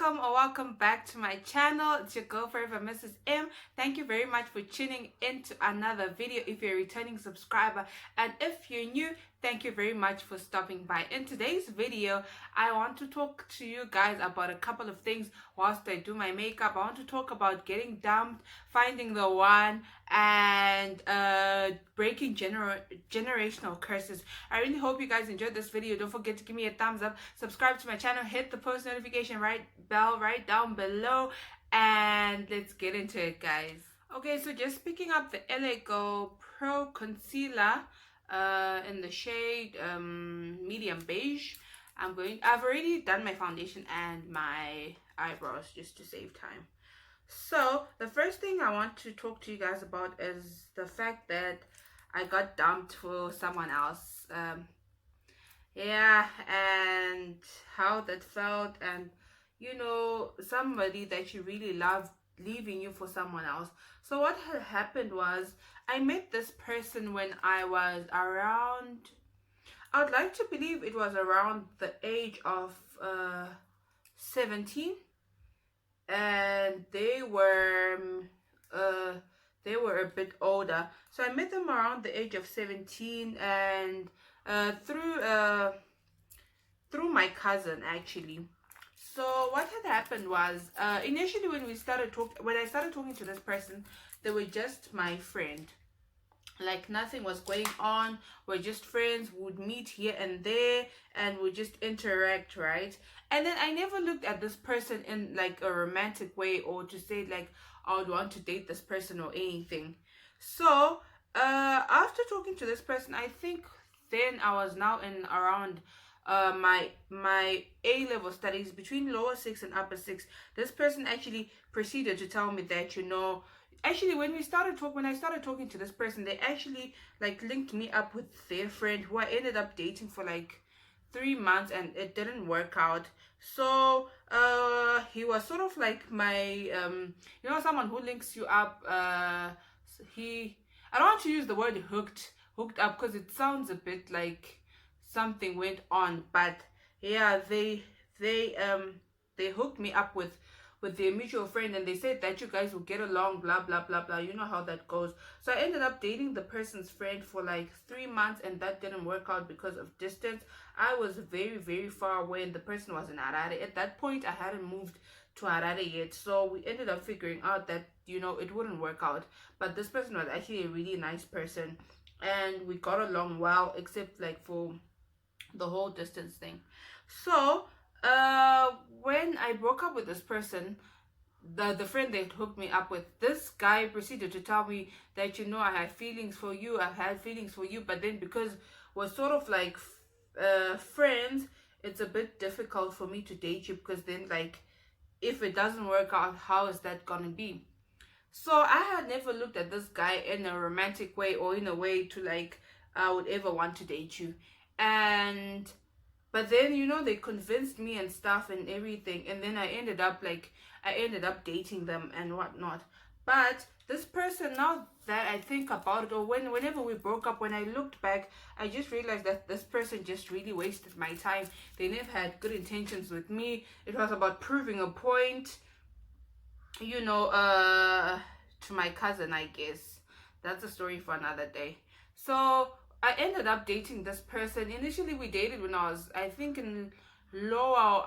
welcome back to my channel. It's your girl forever, Mrs. M. Thank you very much for tuning into another video if you're a returning subscriber, and if you're new, thank you very much for stopping by. In today's video, I want to talk to you guys about a couple of things whilst I do my makeup. I want to talk about getting dumped, finding the one, and breaking generational curses. I really hope you guys enjoyed this video. Don't forget to give me a thumbs up, subscribe to my channel, hit the post notification bell right down below, and let's get into it, guys. Okay, so just picking up the LA Go Pro Concealer in the shade medium beige. I've already done my foundation and my eyebrows just to save time. So the first thing I want to talk to you guys about is the fact that I got dumped for someone else. Yeah, and how that felt, and you know, somebody that you really love leaving you for someone else. So what had happened was, I met this person when I was around, I would like to believe it was around the age of 17, and they were a bit older. So I met them around the age of 17, and through my cousin, actually. So what had happened was, initially when I started talking to this person, they were just my friend. Like nothing was going on. We're just friends. We would meet here and there and we just interact, right? And then I never looked at this person in like a romantic way, or to say like I would want to date this person or anything. So after talking to this person, I think then I was now in around my A-level studies, between lower 6 and upper 6. This person actually proceeded to tell me that, you know, actually when I started talking to this person, they actually like linked me up with their friend, who I ended up dating for like 3 months, and it didn't work out. So he was sort of like my you know, someone who links you up. I don't want to use the word hooked up, because it sounds a bit like something went on, but yeah, they hooked me up with their mutual friend, and they said that you guys will get along, blah blah blah blah. You know how that goes. So I ended up dating the person's friend for like 3 months, and that didn't work out because of distance. I was very, very far away, and the person was in Harare. At that point, I hadn't moved to Harare yet, so we ended up figuring out that, you know, it wouldn't work out. But this person was actually a really nice person, and we got along well, except like for the whole distance thing. So when I broke up with this person, the friend that hooked me up with, this guy proceeded to tell me that, you know, I had feelings for you, but then because we're sort of like friends, it's a bit difficult for me to date you, because then like if it doesn't work out, how is that gonna be? So I had never looked at this guy in a romantic way, or in a way to like I would ever want to date you. But then, you know, they convinced me and stuff and everything, and then I ended up dating them and whatnot. But this person, now that I think about it, or whenever we broke up, when I looked back, I just realized that this person just really wasted my time. They never had good intentions with me. It was about proving a point, you know, to my cousin, I guess. That's a story for another day. So I ended up dating this person. Initially we dated when I was, I think, in lower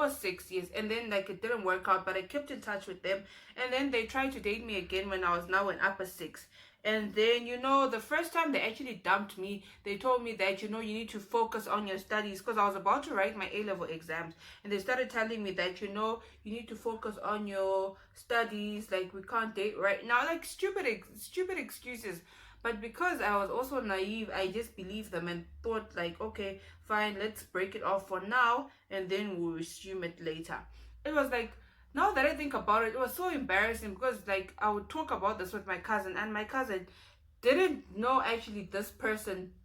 6 years, and then like it didn't work out, but I kept in touch with them, and then they tried to date me again when I was now in upper 6. And then, you know, the first time they actually dumped me, they told me that, you know, you need to focus on your studies, because I was about to write my A-level exams, and they started telling me that, you know, you need to focus on your studies, like we can't date right now, like stupid excuses. But because I was also naive, I just believed them and thought like, okay, fine, let's break it off for now, and then we'll resume it later. It was like, now that I think about it, it was so embarrassing, because like I would talk about this with my cousin, and my cousin didn't know actually this person.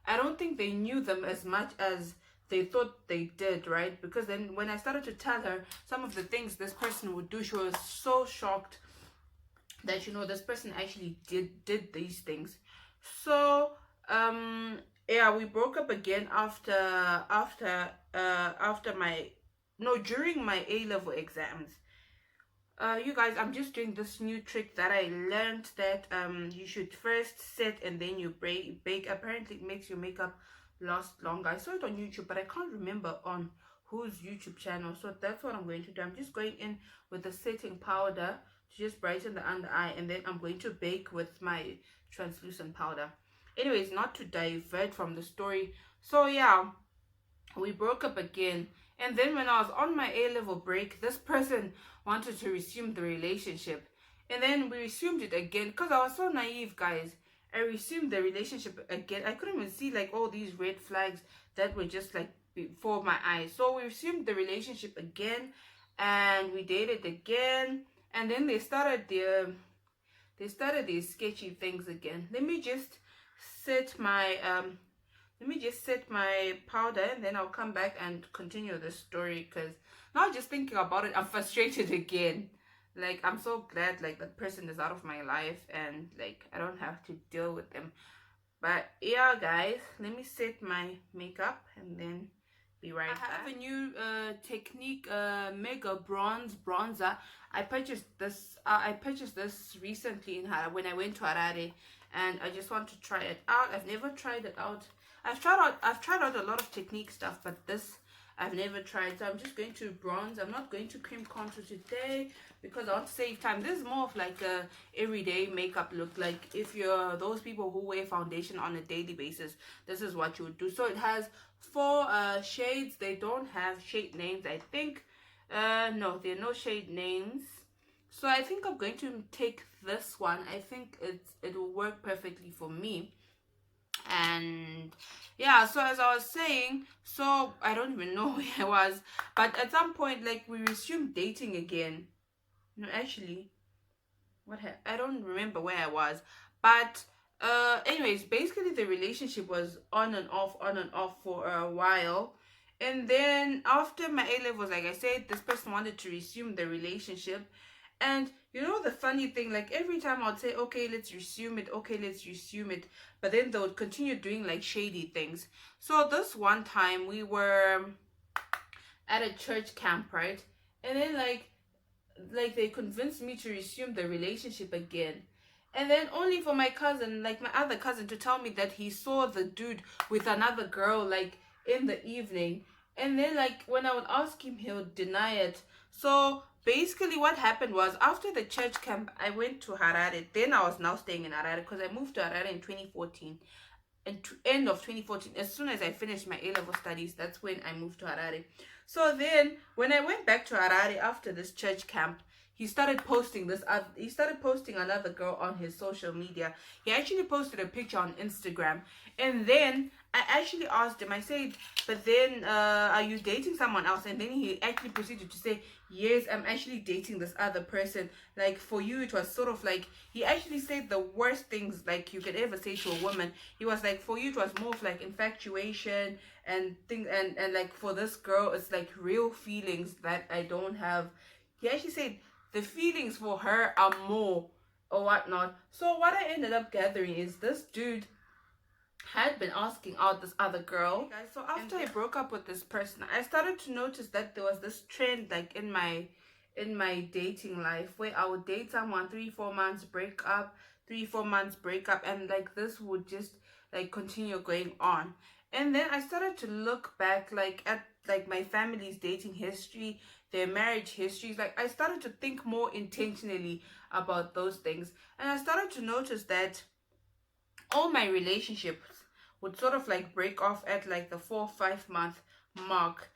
I don't think they knew them as much as they thought they did, right? Because then when I started to tell her some of the things this person would do, she was so shocked that, you know, this person actually did these things. So yeah, we broke up again after my no, during my A-level exams. You guys, I'm just doing this new trick that I learned, that you should first set and then you bake. Apparently it makes your makeup last longer. I saw it on YouTube, but I can't remember on whose YouTube channel. So that's what I'm going to do. I'm just going in with the setting powder to just brighten the under eye, and then I'm going to bake with my translucent powder. Anyways, not to divert from the story. So yeah, we broke up again. And then when I was on my A-level break, this person wanted to resume the relationship. And then we resumed it again because I was so naive, guys. I resumed the relationship again. I couldn't even see like all these red flags that were just like before my eyes. So we resumed the relationship again, and we dated again. And then they started these sketchy things again. Let me just set my powder, and then I'll come back and continue the story, because now just thinking about it, I'm frustrated again. Like, I'm so glad like that person is out of my life, and like I don't have to deal with them. But yeah, guys, let me set my makeup and then be right back. I have a new technique, mega bronzer. I purchased this recently when I went to Harare, and I just want to try it out. I've never tried it out. I've tried out a lot of technique stuff, but this I've never tried. So I'm just going to bronze. I'm not going to cream contour today because I want to save time. This is more of like a everyday makeup look. Like if you're those people who wear foundation on a daily basis, this is what you would do. So it has 4 shades. They don't have shade names, I think. No, there are no shade names. So I think I'm going to take this one. I think it will work perfectly for me. And yeah, so as I was saying, so I don't even know where I was, but at some point, like, we resumed dating again. No, actually, I don't remember where I was, but anyways, basically the relationship was on and off for a while. And then after my A-levels, like I said, this person wanted to resume the relationship. And you know the funny thing, like every time I'd say, okay, let's resume it, but then they would continue doing like shady things. So this one time we were at a church camp, right? And then like they convinced me to resume the relationship again. And then only for my cousin, like my other cousin, to tell me that he saw the dude with another girl like in the evening. And then like when I would ask him, he would deny it. So basically what happened was, after the church camp, I went to Harare. Then I was now staying in Harare because I moved to Harare in 2014. And end of 2014, as soon as I finished my A-level studies, that's when I moved to Harare. So then when I went back to Harare after this church camp, he started posting another girl on his social media. He actually posted a picture on Instagram. And then I actually asked him, I said, but then are you dating someone else? And then he actually proceeded to say, yes, I'm actually dating this other person. Like, for you, it was sort of like, he actually said the worst things like you could ever say to a woman. He was like, for you, it was more of like infatuation and things, and like for this girl, it's like real feelings that I don't have. He actually said the feelings for her are more or whatnot. So what I ended up gathering is this dude had been asking out this other girl. Hey guys, so after I broke up with this person, I started to notice that there was this trend like in my dating life, where I would date someone 3-4 months, break up, 3-4 months, break up, and like this would just like continue going on. And then I started to look back like at like my family's dating history, their marriage histories. Like, I started to think more intentionally about those things, and I started to notice that all my relationships would sort of like break off at like the 4-5 month mark.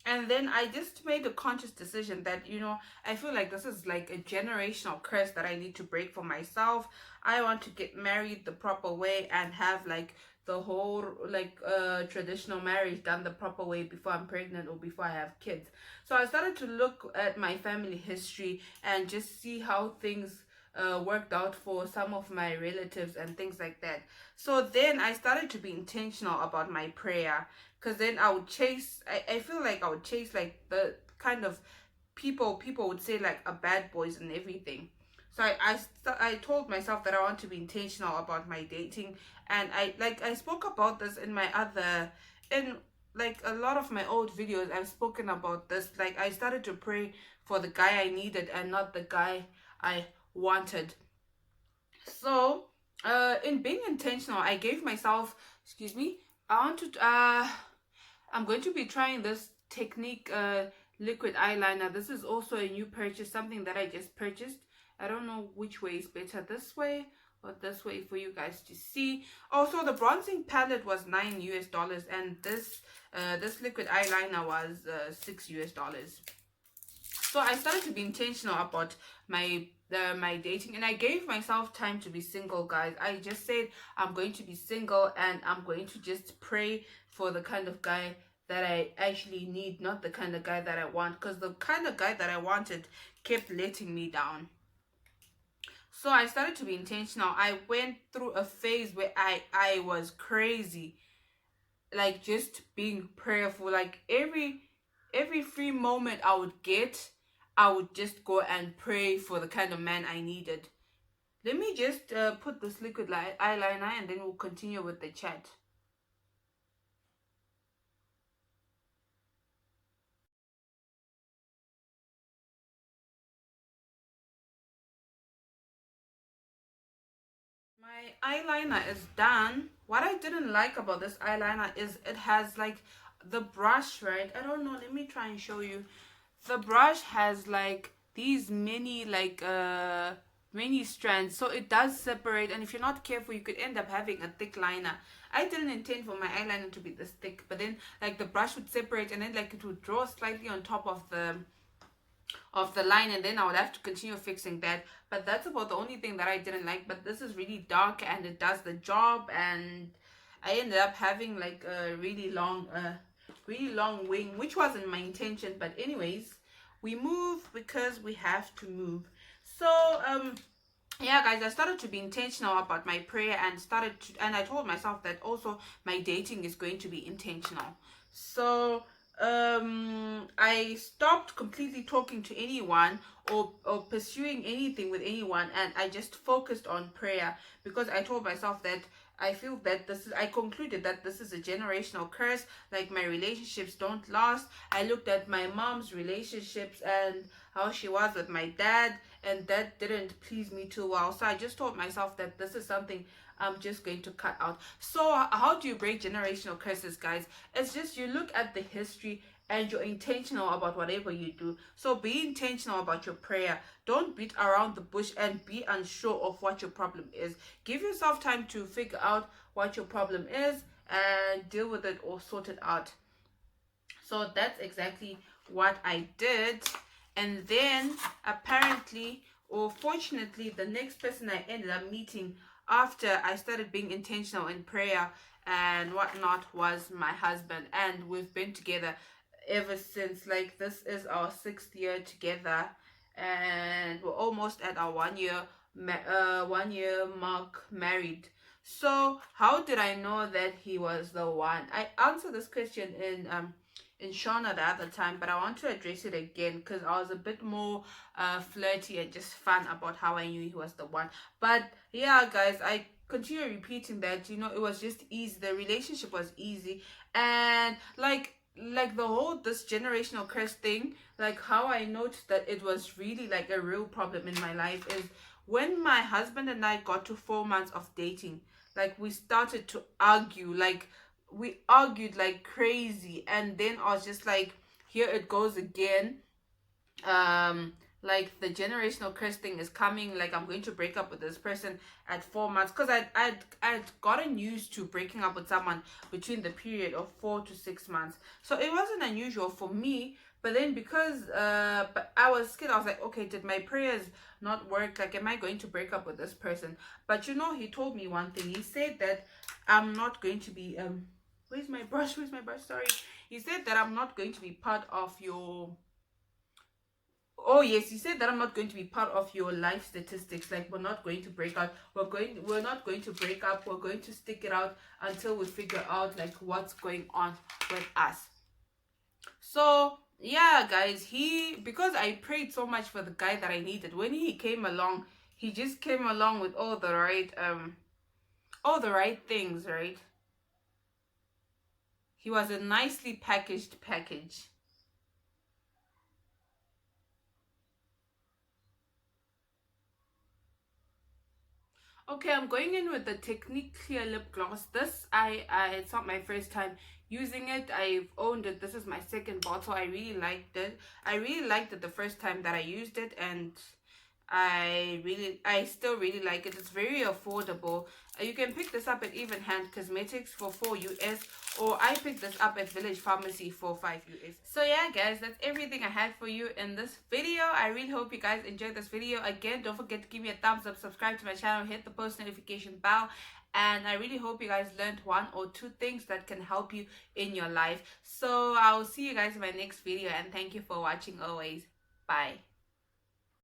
And then I just made a conscious decision that, you know, I feel like this is like a generational curse that I need to break for myself. I want to get married the proper way and have like the whole like traditional marriage done the proper way before I'm pregnant or before I have kids. So I started to look at my family history and just see how things worked out for some of my relatives and things like that. So then I started to be intentional about my prayer, because then I would chase, I feel like I would chase like the kind of people would say like a bad boys and everything. So I told myself that I want to be intentional about my dating. And I spoke about this in my other like a lot of my old videos, I've spoken about this. Like, I started to pray for the guy I needed and not the guy I wanted. So, in being intentional, I gave myself, excuse me, I want to, I'm going to be trying this technique, liquid eyeliner. This is also a new purchase, something that I just purchased. I don't know which way is better, this way or this way, for you guys to see. Also, the bronzing palette was $9 US, and this liquid eyeliner was $6 US. So I started to be intentional about my dating, and I gave myself time to be single, guys. I just said I'm going to be single, and I'm going to just pray for the kind of guy that I actually need, not the kind of guy that I want, because the kind of guy that I wanted kept letting me down. So I started to be intentional. I went through a phase where I was crazy, like just being prayerful. Like every free moment I would get, I would just go and pray for the kind of man I needed. Let me just put this liquid eyeliner, and then we'll continue with the chat. My eyeliner is done. What I didn't like about this eyeliner is it has like the brush, right? I don't know. Let me try and show you. The brush has like these many strands, so it does separate, and if you're not careful you could end up having a thick liner. I didn't intend for my eyeliner to be this thick, but then like the brush would separate, and then like it would draw slightly on top of the line, and then I would have to continue fixing that. But that's about the only thing that I didn't like. But this is really dark and it does the job, and I ended up having like a really long wing, which wasn't my intention. But anyways, we move because we have to move. So yeah, guys, I started to be intentional about my prayer, and I told myself that also my dating is going to be intentional. So I stopped completely talking to anyone, or pursuing anything with anyone, and I just focused on prayer, because I told myself that I feel that I concluded that this is a generational curse. Like, my relationships don't last. I looked at my mom's relationships and how she was with my dad, and that didn't please me too well. So I just told myself that this is something I'm just going to cut out. So how do you break generational curses, guys? It's just you look at the history and you're intentional about whatever you do. So be intentional about your prayer. Don't beat around the bush and be unsure of what your problem is. Give yourself time to figure out what your problem is and deal with it or sort it out. So that's exactly what I did. And then apparently, or fortunately, the next person I ended up meeting after I started being intentional in prayer and whatnot was my husband. And we've been together ever since. Like, this is our 6th year together, and we're almost at our 1 year mark married. So how did I know that he was the one? I answered this question in Shauna the other time, but I want to address it again because I was a bit more flirty and just fun about how I knew he was the one. But yeah, guys, I continue repeating that, it was just easy. The relationship was easy, and like the whole this generational curse thing, like how I noticed that it was really like a real problem in my life is when my husband and I got to 4 months of dating. Like, we started to argue, like we argued like crazy, and then I was just like, here it goes again. Like, the generational curse thing is coming. Like, I'm going to break up with this person at 4 months, because I'd gotten used to breaking up with someone between the period of 4 to 6 months, so it wasn't unusual for me. But then, because but I was scared, I was like, okay, did my prayers not work? Like, am I going to break up with this person? But he told me one thing. He said that I'm not going to be where's my brush, sorry. He said that I'm not going to be part of your, oh yes, he said that I'm not going to be part of your life statistics. Like, we're not going to break out. We're not going to break up. We're going to stick it out until we figure out like what's going on with us. So yeah, guys, because I prayed so much for the guy that I needed, when he came along, he just came along with all the right things, right? He was a nicely packaged package. Okay, I'm going in with the Technique Clear Lip Gloss. This, it's not my first time using it. I've owned it. This is my second bottle. I really liked it. I really liked it the first time that I used it, and I still really like it. It's very affordable. You can pick this up at Even Hand Cosmetics for 4 US, or I picked this up at Village Pharmacy for 5 US. So yeah guys, that's everything I had for you in this video. I really hope you guys enjoyed this video. Again, don't forget to give me a thumbs up, subscribe to my channel, hit the post notification bell, and I really hope you guys learned 1 or 2 things that can help you in your life. So I'll see you guys in my next video, and thank you for watching always. Bye.